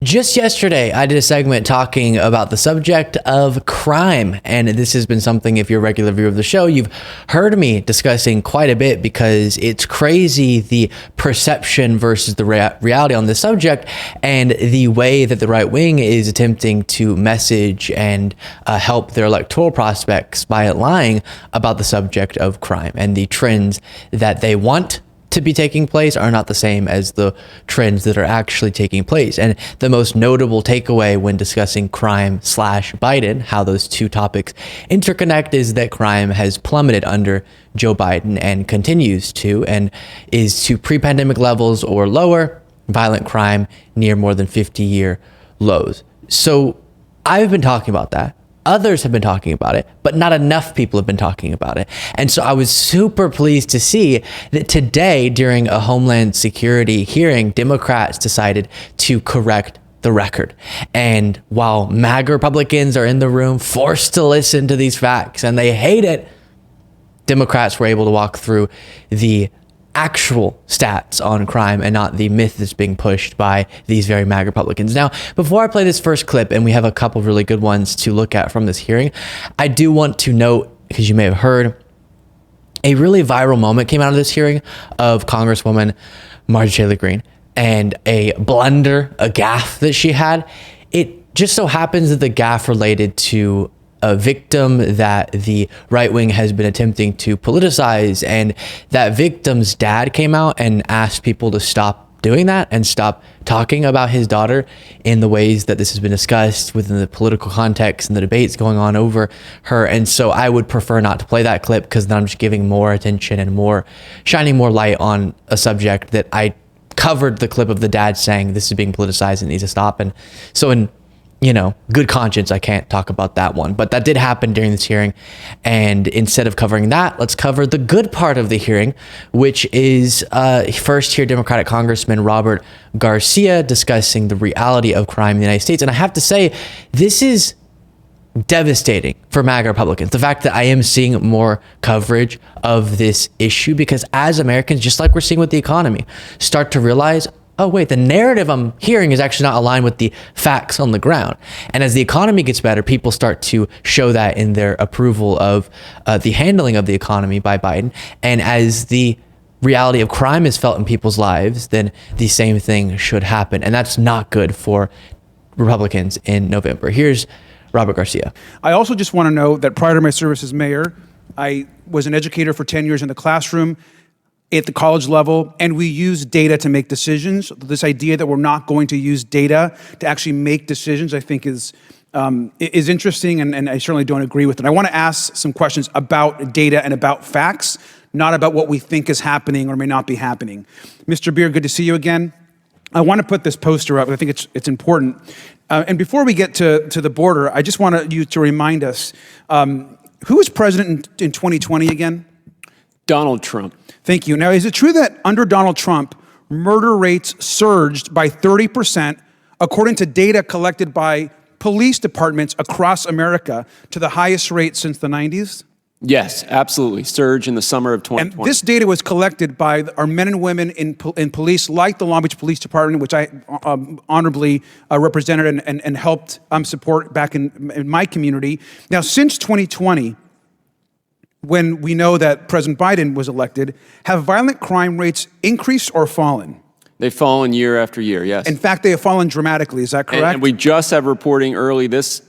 Just yesterday, I did a segment talking about the subject of crime. And this has been something, if you're a regular viewer of the show, you've heard me discussing quite a bit because it's crazy the perception versus the reality on this subject and the way that the right wing is attempting to message and help their electoral prospects by lying about the subject of crime, and the trends that they want to be taking place are not the same as the trends that are actually taking place. And the most notable takeaway when discussing crime / Biden, how those two topics interconnect, is that crime has plummeted under Joe Biden and continues to, and is to pre-pandemic levels or lower. Violent crime near more than 50-year lows. So I've been talking about that. Others have been talking about it, but not enough people have been talking about it. And so I was super pleased to see that today, during a Homeland Security hearing, Democrats decided to correct the record. And while MAGA Republicans are in the room, forced to listen to these facts, and they hate it, Democrats were able to walk through the actual stats on crime and not the myth that's being pushed by these very MAGA Republicans. Now, before I play this first clip, and we have a couple really good ones to look at from this hearing, I do want to note, because you may have heard, a really viral moment came out of this hearing of Congresswoman Marjorie Taylor Greene, and a blunder, a gaffe that she had. It just so happens that the gaffe related to a victim that the right wing has been attempting to politicize, and that victim's dad came out and asked people to stop doing that and stop talking about his daughter in the ways that this has been discussed within the political context and the debates going on over her. And so I would prefer not to play that clip, because then I'm just giving more attention and more shining more light on a subject that I covered the clip of the dad saying this is being politicized and needs to stop. And so in good conscience, I can't talk about that one. But that did happen during this hearing. And instead of covering that, let's cover the good part of the hearing, which is first here Democratic Congressman Robert Garcia discussing the reality of crime in the United States. And I have to say, this is devastating for MAGA Republicans. The fact that I am seeing more coverage of this issue, because as Americans, just like we're seeing with the economy, start to realize, oh, wait, the narrative I'm hearing is actually not aligned with the facts on the ground. And as the economy gets better, people start to show that in their approval of the handling of the economy by Biden. And as the reality of crime is felt in people's lives, then the same thing should happen. And that's not good for Republicans in November. Here's Robert Garcia. I also just want to know that prior to my service as mayor, I was an educator for 10 years in the classroom, at the college level, and we use data to make decisions. This idea that we're not going to use data to actually make decisions, I think is interesting, and I certainly don't agree with it. I want to ask some questions about data and about facts, not about what we think is happening or may not be happening. Mr. Beer, good to see you again. I want to put this poster up. I think it's important. And before we get to the border, I just want you to remind us, who was president in 2020 again? Donald Trump. Thank you. Now, is it true that under Donald Trump, murder rates surged by 30%, according to data collected by police departments across America, to the highest rate since the 90s? Yes, absolutely. Surge in the summer of 2020. And this data was collected by our men and women in police, like the Long Beach Police Department, which I honorably represented and helped support back in my community. Now, since 2020, when we know that President Biden was elected, have violent crime rates increased or fallen? They've fallen year after year, yes. In fact, they have fallen dramatically. Is that correct? And we just have reporting early this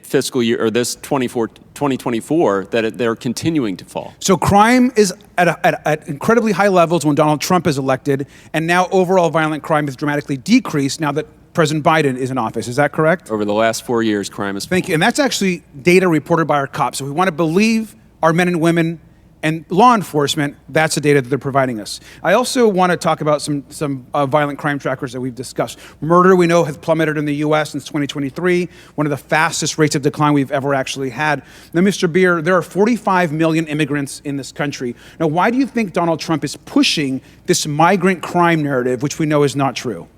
fiscal year, or this 2024, that they're continuing to fall. So crime is at incredibly high levels when Donald Trump is elected, and now overall violent crime has dramatically decreased now that President Biden is in office. Is that correct? Over the last 4 years, crime has fallen. Thank you. And that's actually data reported by our cops. So we want to believe our men and women and law enforcement. That's the data that they're providing us. I also want to talk about some violent crime trackers that we've discussed. Murder, we know, has plummeted in the U.S. since 2023, one of the fastest rates of decline we've ever actually had. Now, Mr. Beer, there are 45 million immigrants in this country. Now, why do you think Donald Trump is pushing this migrant crime narrative, which we know is not true?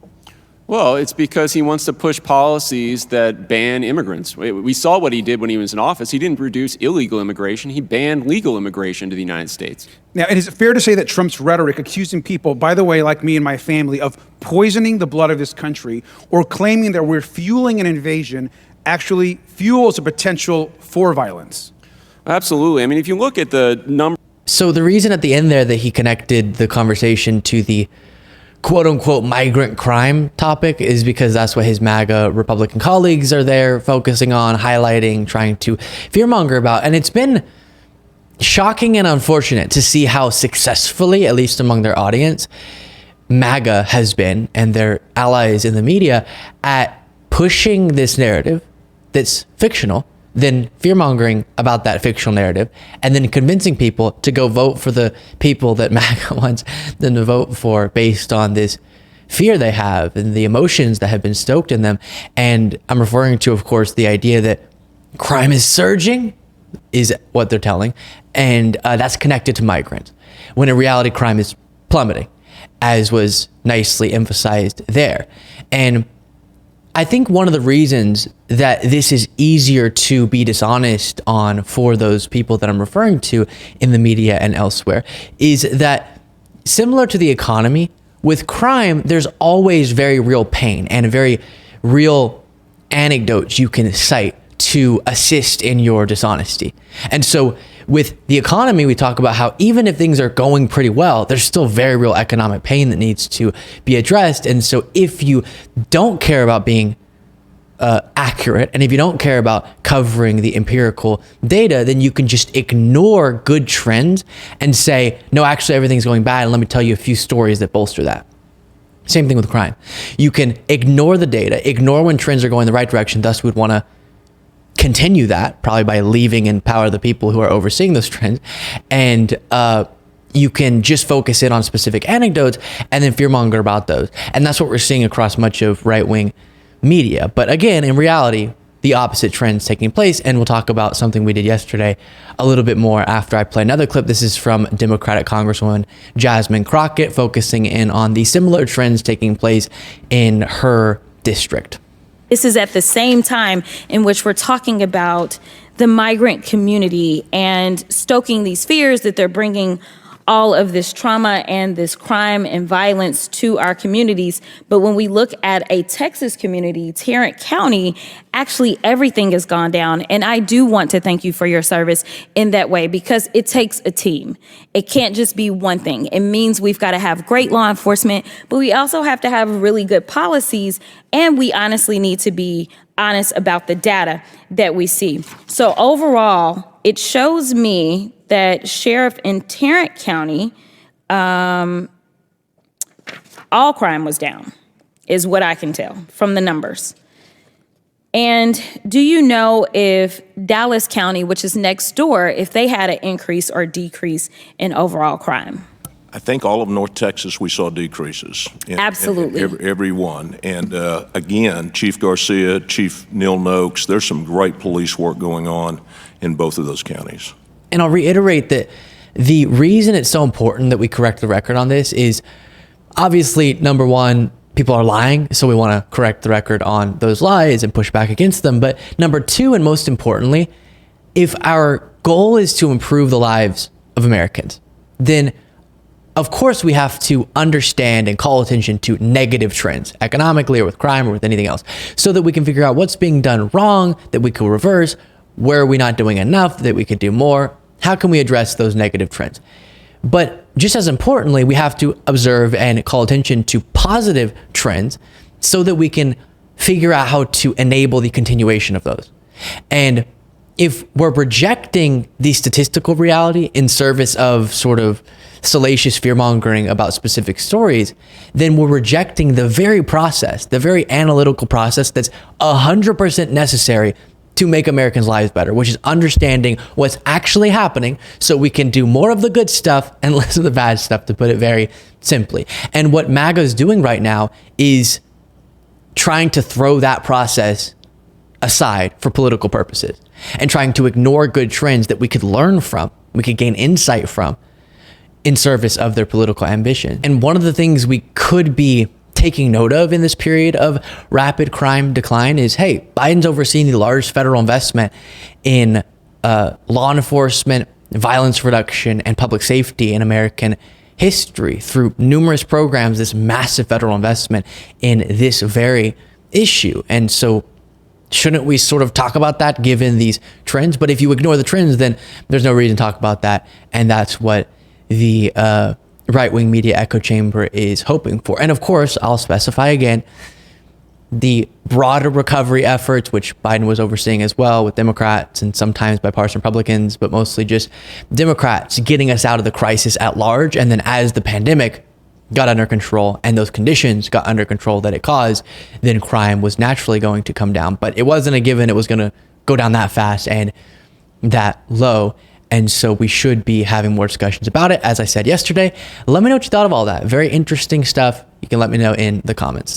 Well, it's because he wants to push policies that ban immigrants. We saw what he did when he was in office. He didn't reduce illegal immigration. He banned legal immigration to the United States. Now, is it fair to say that Trump's rhetoric accusing people, by the way, like me and my family, of poisoning the blood of this country or claiming that we're fueling an invasion actually fuels a potential for violence? Absolutely. I mean, if you look at the number. So the reason at the end there that he connected the conversation to the quote unquote migrant crime topic is because that's what his MAGA Republican colleagues are there focusing on, highlighting, trying to fearmonger about. And it's been shocking and unfortunate to see how successfully, at least among their audience, MAGA has been and their allies in the media at pushing this narrative that's fictional, then fear-mongering about that fictional narrative, and then convincing people to go vote for the people that MAGA wants them to vote for based on this fear they have and the emotions that have been stoked in them. And I'm referring to, of course, the idea that crime is surging is what they're telling, and that's connected to migrants, when in reality crime is plummeting, as was nicely emphasized there. And I think one of the reasons that this is easier to be dishonest on for those people that I'm referring to in the media and elsewhere is that, similar to the economy, with crime, there's always very real pain and very real anecdotes you can cite to assist in your dishonesty. And so with the economy, we talk about how even if things are going pretty well, there's still very real economic pain that needs to be addressed. And so if you don't care about being accurate, and if you don't care about covering the empirical data, then you can just ignore good trends and say, no, actually everything's going bad, and let me tell you a few stories that bolster that. Same thing with crime. You can ignore the data, ignore when trends are going the right direction, thus we'd want to continue that, probably by leaving in power the people who are overseeing those trends. And you can just focus in on specific anecdotes and then fearmonger about those. And that's what we're seeing across much of right-wing media. But again, in reality, the opposite trends taking place. And we'll talk about something we did yesterday a little bit more after I play another clip. This is from Democratic Congresswoman Jasmine Crockett, focusing in on the similar trends taking place in her district. This is at the same time in which we're talking about the migrant community and stoking these fears that they're bringing all of this trauma and this crime and violence to our communities. But when we look at a Texas community, Tarrant County, actually everything has gone down. And I do want to thank you for your service in that way, because it takes a team. It can't just be one thing. It means we've got to have great law enforcement, but we also have to have really good policies. And we honestly need to be honest about the data that we see. So overall, it shows me that sheriff in Tarrant County, all crime was down, is what I can tell from the numbers. And do you know if Dallas County, which is next door, if they had an increase or decrease in overall crime? I think all of North Texas, we saw decreases. Absolutely. Every one. And again, Chief Garcia, Chief Neil Noakes, there's some great police work going on in both of those counties. And I'll reiterate that the reason it's so important that we correct the record on this is obviously, number one, people are lying, so we want to correct the record on those lies and push back against them. But number two, and most importantly, if our goal is to improve the lives of Americans, then of course we have to understand and call attention to negative trends, economically or with crime or with anything else, so that we can figure out what's being done wrong, that we can reverse. Where are we not doing enough that we could do more? How can we address those negative trends? But just as importantly, we have to observe and call attention to positive trends so that we can figure out how to enable the continuation of those. And if we're rejecting the statistical reality in service of sort of salacious fear-mongering about specific stories, then we're rejecting the very process, the very analytical process that's 100% necessary to make Americans' lives better, which is understanding what's actually happening so we can do more of the good stuff and less of the bad stuff, to put it very simply. And what MAGA is doing right now is trying to throw that process aside for political purposes and trying to ignore good trends that we could learn from, we could gain insight from in service of their political ambition. And one of the things we could be taking note of in this period of rapid crime decline is, hey, Biden's overseeing the largest federal investment in law enforcement, violence reduction, and public safety in American history through numerous programs, this massive federal investment in this very issue. And so shouldn't we sort of talk about that given these trends? But if you ignore the trends, then there's no reason to talk about that. And that's what the right-wing media echo chamber is hoping for. And of course, I'll specify again, the broader recovery efforts, which Biden was overseeing as well with Democrats and sometimes bipartisan Republicans, but mostly just Democrats getting us out of the crisis at large. And then as the pandemic got under control and those conditions got under control that it caused, then crime was naturally going to come down. But it wasn't a given it was going to go down that fast and that low. And so we should be having more discussions about it. As I said yesterday, let me know what you thought of all that. Very interesting stuff. You can let me know in the comments.